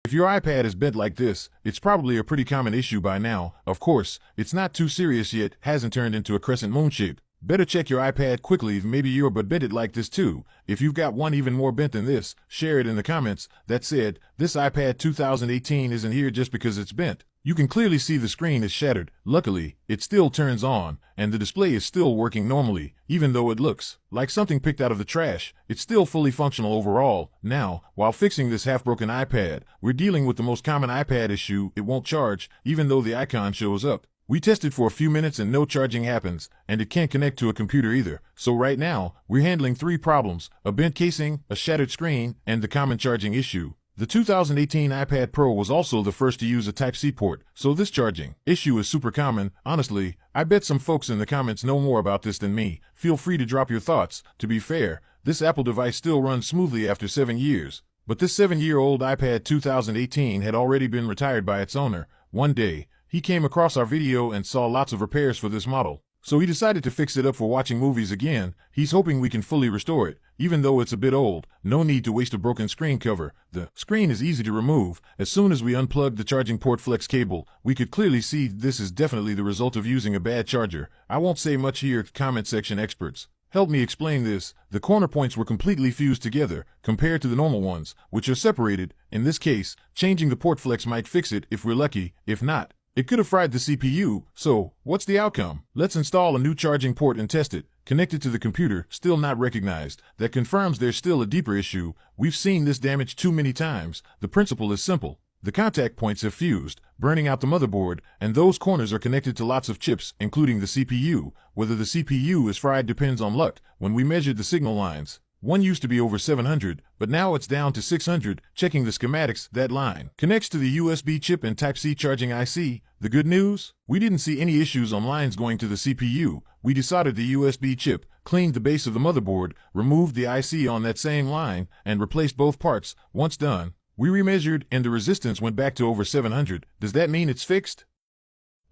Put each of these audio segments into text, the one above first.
If your iPad is bent like this, it's probably a pretty common issue by now. Of course, it's not too serious yet, hasn't turned into a crescent moon shape. Better check your iPad quickly if maybe you're but bent it like this too. If you've got one even more bent than this, share it in the comments. That said, this iPad 2018 isn't here just because it's bent. You can clearly see the screen is shattered. Luckily, it still turns on, and the display is still working normally. Even though it looks like something picked out of the trash, it's still fully functional overall. Now, while fixing this half-broken iPad, we're dealing with the most common iPad issue: it won't charge, even though the icon shows up. We tested for a few minutes and no charging happens, and it can't connect to a computer either. So right now, we're handling three problems: a bent casing, a shattered screen, and the common charging issue. The 2018 iPad Pro was also the first to use a Type-C port, so this charging issue is super common. Honestly, I bet some folks in the comments know more about this than me. Feel free to drop your thoughts. To be fair, this Apple device still runs smoothly after 7 years. But this 7-year-old iPad 2018 had already been retired by its owner. One day, he came across our video and saw lots of repairs for this model. So he decided to fix it up for watching movies again. He's hoping we can fully restore it, even though it's a bit old. No need to waste a broken screen cover. The screen is easy to remove. As soon as we unplugged the charging port flex cable, we could clearly see this is definitely the result of using a bad charger. I won't say much here, comment section experts. Help me explain this. The corner points were completely fused together, compared to the normal ones, which are separated. In this case, changing the port flex might fix it if we're lucky. If not, it could have fried the CPU. So, what's the outcome? Let's install a new charging port and test it. Connected to the computer, still not recognized. That confirms there's still a deeper issue. We've seen this damage too many times. The principle is simple. The contact points have fused, burning out the motherboard, and those corners are connected to lots of chips, including the CPU. Whether the CPU is fried depends on luck. When we measured the signal lines, one used to be over 700, but now it's down to 600. Checking the schematics, that line connects to the USB chip and Type-C charging IC. The good news? We didn't see any issues on lines going to the CPU. We desoldered the USB chip, cleaned the base of the motherboard, removed the IC on that same line, and replaced both parts. Once done, we remeasured and the resistance went back to over 700. Does that mean it's fixed?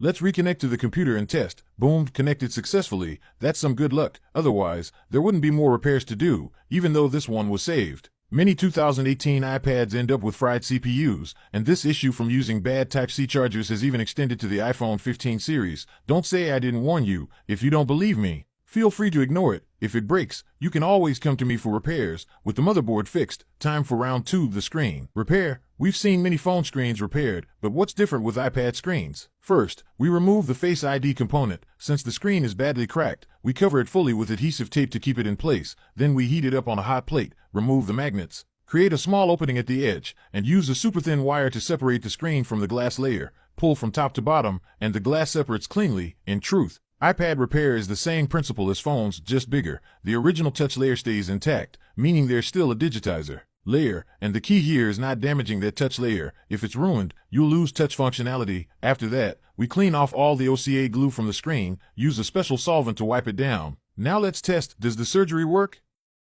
Let's reconnect to the computer and test. Boom, connected successfully. That's some good luck. Otherwise, there wouldn't be more repairs to do, even though this one was saved. Many 2018 iPads end up with fried CPUs, and this issue from using bad Type-C chargers has even extended to the iPhone 15 series. Don't say I didn't warn you. If you don't believe me, feel free to ignore it. If it breaks, you can always come to me for repairs. With the motherboard fixed, time for round 2, the screen repair. We've seen many phone screens repaired, but what's different with iPad screens? First, we remove the Face ID component. Since the screen is badly cracked, we cover it fully with adhesive tape to keep it in place. Then we heat it up on a hot plate, remove the magnets, create a small opening at the edge, and use a super thin wire to separate the screen from the glass layer. Pull from top to bottom, and the glass separates cleanly. In truth, iPad repair is the same principle as phones, just bigger. The original touch layer stays intact, meaning there's still a digitizer layer, and the key here is not damaging that touch layer. If it's ruined, you'll lose touch functionality. After that, we clean off all the OCA glue from the screen, use a special solvent to wipe it down. Now let's test, does the surgery work?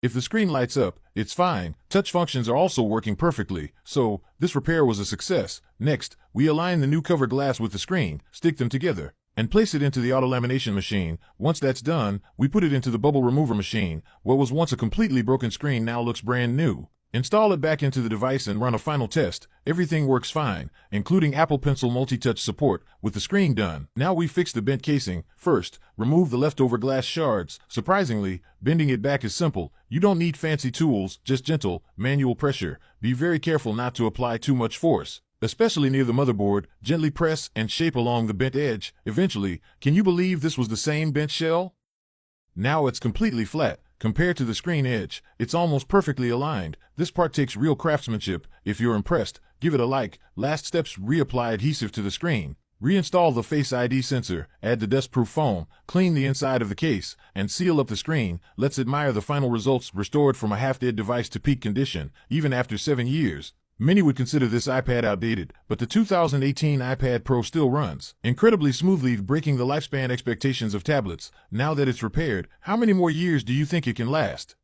If the screen lights up, it's fine. Touch functions are also working perfectly, so this repair was a success. Next, we align the new cover glass with the screen, stick them together, and place it into the auto lamination machine. Once that's done, we put it into the bubble remover machine. What was once a completely broken screen now looks brand new. Install it back into the device and run a final test. Everything works fine, including Apple Pencil multi-touch support. With the screen done, now we fix the bent casing. First, remove the leftover glass shards. Surprisingly, bending it back is simple. You don't need fancy tools, just gentle, manual pressure. Be very careful not to apply too much force, especially near the motherboard. Gently press and shape along the bent edge. Eventually, can you believe this was the same bent shell? Now it's completely flat. Compared to the screen edge, it's almost perfectly aligned. This part takes real craftsmanship. If you're impressed, give it a like. Last steps, reapply adhesive to the screen. Reinstall the Face ID sensor, add the dust-proof foam, clean the inside of the case, and seal up the screen. Let's admire the final results, restored from a half-dead device to peak condition, even after 7 years. Many would consider this iPad outdated, but the 2018 iPad Pro still runs incredibly smoothly, breaking the lifespan expectations of tablets. Now that it's repaired, how many more years do you think it can last?